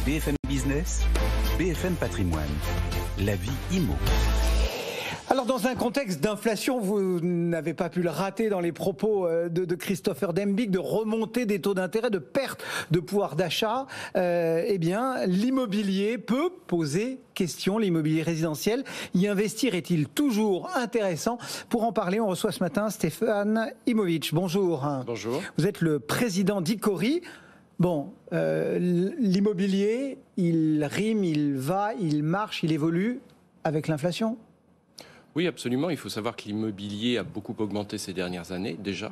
BFM Business, BFM Patrimoine, la vie IMO. Alors dans un contexte d'inflation, vous n'avez pas pu le rater dans les propos de Christopher Dembicke, de remontée des taux d'intérêt, de perte de pouvoir d'achat, eh bien l'immobilier peut poser question, l'immobilier résidentiel. Y investir est-il toujours intéressant? Pour en parler, on reçoit ce matin Stéphane Imovic. Bonjour. Bonjour. Vous êtes le président d'Icori. Bon, l'immobilier, il rime, il va, il marche, il évolue avec l'inflation? Oui, absolument. Il faut savoir que l'immobilier a beaucoup augmenté ces dernières années déjà,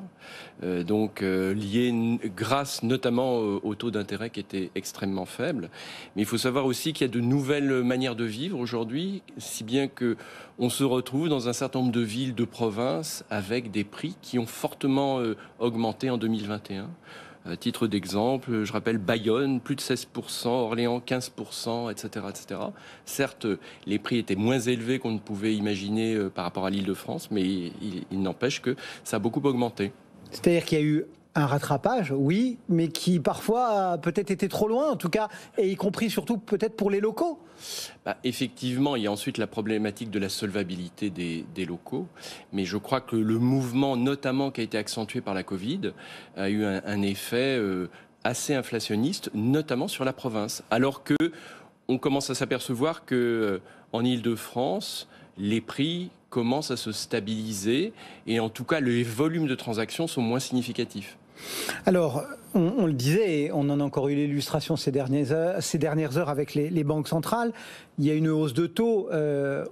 lié grâce notamment au taux d'intérêt qui était extrêmement faible. Mais il faut savoir aussi qu'il y a de nouvelles manières de vivre aujourd'hui, si bien que on se retrouve dans un certain nombre de villes de province avec des prix qui ont fortement augmenté en 2021. À titre d'exemple, je rappelle Bayonne, plus de 16%, Orléans, 15%, etc., etc. Certes, les prix étaient moins élevés qu'on ne pouvait imaginer par rapport à l'Île-de-France, mais il n'empêche que ça a beaucoup augmenté. C'est-à-dire qu'il y a eu un rattrapage, oui, mais qui parfois a peut-être été trop loin, en tout cas, et y compris surtout peut-être pour les locaux. Effectivement, il y a ensuite la problématique de la solvabilité des locaux, mais je crois que le mouvement, notamment qui a été accentué par la Covid, a eu un effet assez inflationniste, notamment sur la province, alors que on commence à s'apercevoir que en Île-de-France, les prix commencent à se stabiliser et en tout cas les volumes de transactions sont moins significatifs. Alors, on le disait, et on en a encore eu l'illustration ces dernières heures avec les banques centrales. Il y a une hausse de taux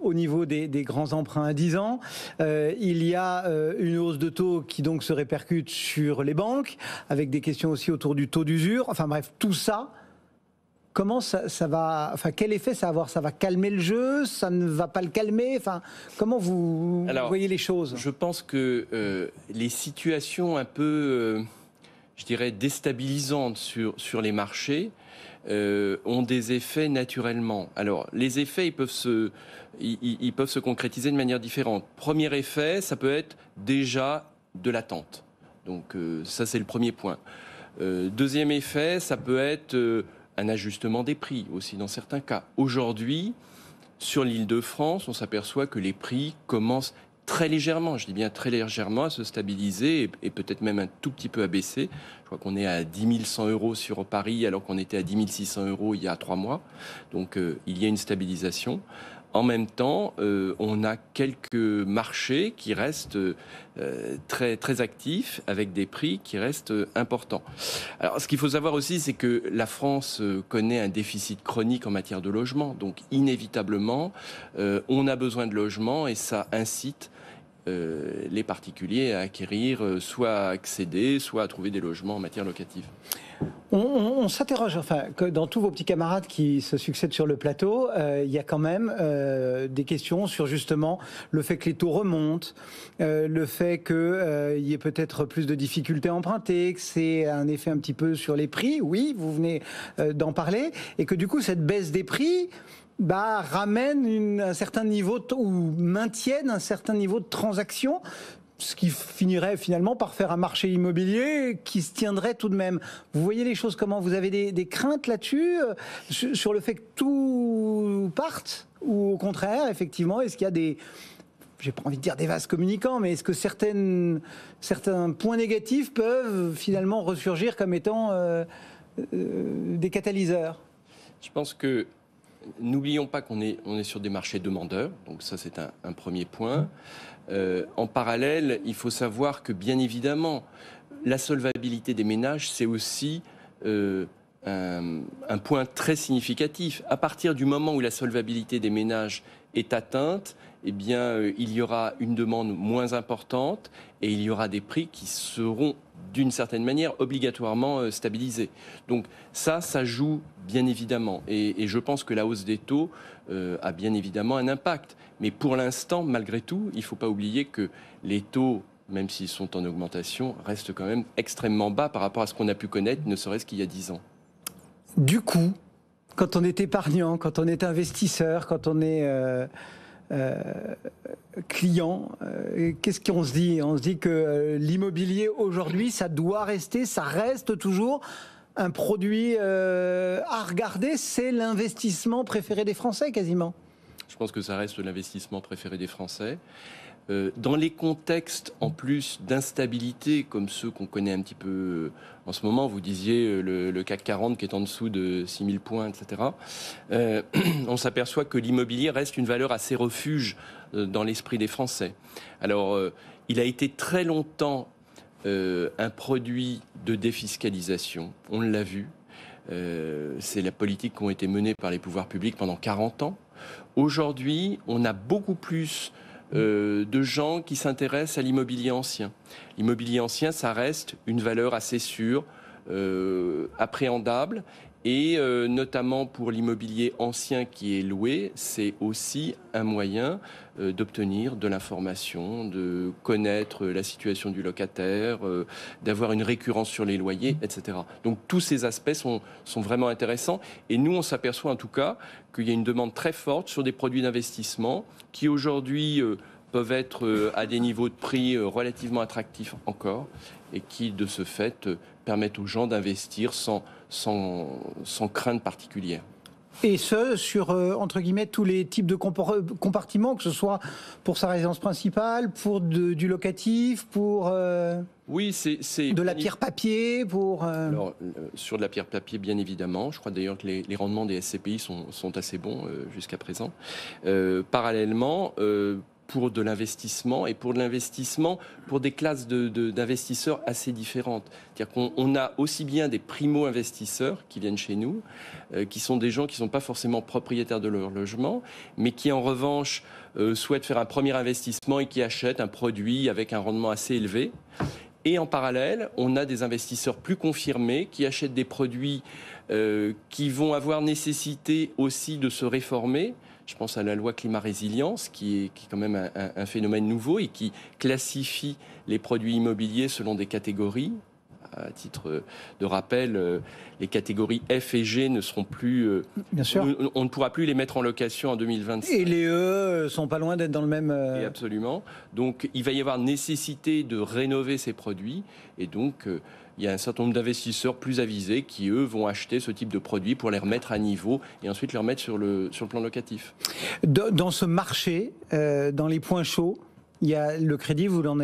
au niveau des grands emprunts à 10 ans. Il y a une hausse de taux qui donc se répercute sur les banques, avec des questions aussi autour du taux d'usure. Enfin bref, tout ça. Comment ça va, enfin quel effet ça va avoir? Ça va calmer le jeu? Ça ne va pas le calmer? Enfin, comment vous voyez les choses? Je pense que les situations un peu, je dirais, déstabilisantes sur les marchés ont des effets naturellement. Alors, les effets, ils peuvent se concrétiser de manière différente. Premier effet, ça peut être déjà de l'attente. Donc, ça, c'est le premier point. Deuxième effet, ça peut être un ajustement des prix aussi dans certains cas. Aujourd'hui, sur l'Île-de-France, on s'aperçoit que les prix commencent très légèrement, je dis bien très légèrement, à se stabiliser et peut-être même un tout petit peu à baisser. Je crois qu'on est à 10 100 € sur Paris alors qu'on était à 10 600 € il y a 3 mois. Donc il y a une stabilisation. En même temps, on a quelques marchés qui restent très, très actifs avec des prix qui restent importants. Alors, ce qu'il faut savoir aussi, c'est que la France connaît un déficit chronique en matière de logement. Donc, inévitablement, on a besoin de logements et ça incite les particuliers à acquérir, soit à accéder, soit à trouver des logements en matière locative. On s'interroge, enfin, que dans tous vos petits camarades qui se succèdent sur le plateau, il y a quand même des questions sur justement le fait que les taux remontent, le fait qu'il y ait peut-être plus de difficultés à emprunter, que c'est un effet un petit peu sur les prix, oui, vous venez d'en parler, et que du coup cette baisse des prix ramène un certain niveau ou maintienne un certain niveau de transaction, ce qui finirait finalement par faire un marché immobilier qui se tiendrait tout de même. Vous voyez les choses comment? Vous avez des craintes là-dessus, sur le fait que tout parte? Ou au contraire, effectivement, est-ce qu'il y a des... J'ai pas envie de dire des vases communicants, mais est-ce que certains points négatifs peuvent finalement ressurgir comme étant des catalyseurs? Je pense que n'oublions pas qu'on est sur des marchés demandeurs, donc ça c'est un premier point. En parallèle, il faut savoir que bien évidemment, la solvabilité des ménages, c'est aussi un point très significatif. À partir du moment où la solvabilité des ménages est atteinte, eh bien, il y aura une demande moins importante et il y aura des prix qui seront d'une certaine manière obligatoirement stabilisés. Donc ça joue bien évidemment. Et je pense que la hausse des taux a bien évidemment un impact. Mais pour l'instant, malgré tout, il ne faut pas oublier que les taux, même s'ils sont en augmentation, restent quand même extrêmement bas par rapport à ce qu'on a pu connaître, ne serait-ce qu'il y a 10 ans. Du coup, quand on est épargnant, quand on est investisseur, quand on est client, qu'est-ce qu'on se dit? On se dit que l'immobilier aujourd'hui, ça doit rester, ça reste toujours un produit à regarder. C'est l'investissement préféré des Français, quasiment. Je pense que ça reste l'investissement préféré des Français. Dans les contextes, en plus, d'instabilité, comme ceux qu'on connaît un petit peu en ce moment, vous disiez le CAC 40 qui est en dessous de 6000 points, etc., on s'aperçoit que l'immobilier reste une valeur assez refuge dans l'esprit des Français. Alors, il a été très longtemps un produit de défiscalisation, on l'a vu. C'est la politique qui a été menée par les pouvoirs publics pendant 40 ans. Aujourd'hui, on a beaucoup plus de gens qui s'intéressent à l'immobilier ancien. L'immobilier ancien, ça reste une valeur assez sûre, appréhendable, et notamment pour l'immobilier ancien qui est loué, c'est aussi un moyen d'obtenir de l'information, de connaître la situation du locataire, d'avoir une récurrence sur les loyers, etc. Donc tous ces aspects sont vraiment intéressants, et nous on s'aperçoit en tout cas qu'il y a une demande très forte sur des produits d'investissement qui aujourd'hui peuvent être à des niveaux de prix relativement attractifs encore, et qui de ce fait permettent aux gens d'investir sans crainte particulière. Et ce, sur, entre guillemets, tous les types de compartiments, que ce soit pour sa résidence principale, pour du locatif, pour oui, c'est de la pierre-papier, pour... Alors, sur de la pierre-papier, bien évidemment. Je crois d'ailleurs que les rendements des SCPI sont assez bons jusqu'à présent. Parallèlement, pour de l'investissement, et pour de l'investissement pour des classes d'investisseurs assez différentes. C'est-à-dire qu'on a aussi bien des primo-investisseurs qui viennent chez nous, qui sont des gens qui ne sont pas forcément propriétaires de leur logement, mais qui en revanche souhaitent faire un premier investissement et qui achètent un produit avec un rendement assez élevé. Et en parallèle, on a des investisseurs plus confirmés qui achètent des produits qui vont avoir nécessité aussi de se réformer. Je pense à la loi climat-résilience, qui est quand même un phénomène nouveau et qui classifie les produits immobiliers selon des catégories. À titre de rappel, les catégories F et G ne seront plus... Bien sûr. On ne pourra plus les mettre en location en 2025. Et les E sont pas loin d'être dans le même... Et absolument. Donc, il va y avoir nécessité de rénover ces produits. Et donc, il y a un certain nombre d'investisseurs plus avisés qui, eux, vont acheter ce type de produits pour les remettre à niveau et ensuite les remettre sur le plan locatif. Dans ce marché, dans les points chauds, il y a le crédit, vous en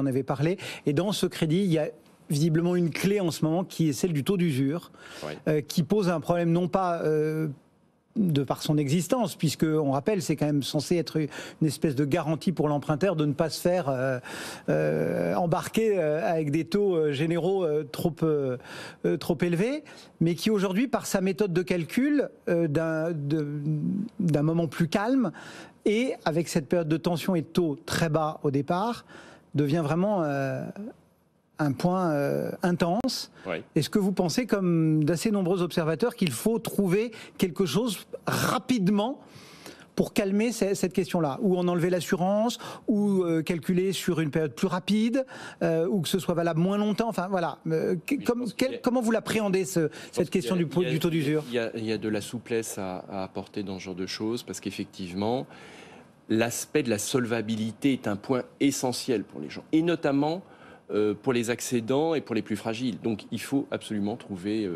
avez parlé. Et dans ce crédit, il y a visiblement une clé en ce moment qui est celle du taux d'usure, qui pose un problème non pas de par son existence, puisque on rappelle, c'est quand même censé être une espèce de garantie pour l'emprunteur de ne pas se faire embarquer avec des taux généraux trop élevés, mais qui aujourd'hui, par sa méthode de calcul d'un moment plus calme et avec cette période de tension et de taux très bas au départ, devient vraiment un point intense. Oui. Est-ce que vous pensez, comme d'assez nombreux observateurs, qu'il faut trouver quelque chose rapidement pour calmer cette question-là, ou en enlever l'assurance, ou calculer sur une période plus rapide, ou que ce soit valable moins longtemps. Enfin voilà. Comment vous l'appréhendez cette question du taux d'usure ? Il y a de la souplesse à apporter dans ce genre de choses, parce qu'effectivement, l'aspect de la solvabilité est un point essentiel pour les gens, et notamment pour les accédants et pour les plus fragiles. Donc il faut absolument trouver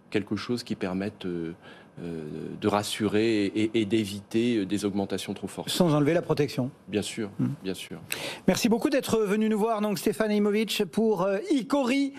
quelque chose qui permette de rassurer et d'éviter des augmentations trop fortes. Sans enlever la protection. Bien sûr, bien sûr. Merci beaucoup d'être venu nous voir, donc Stéphane Hejmović, pour Icori.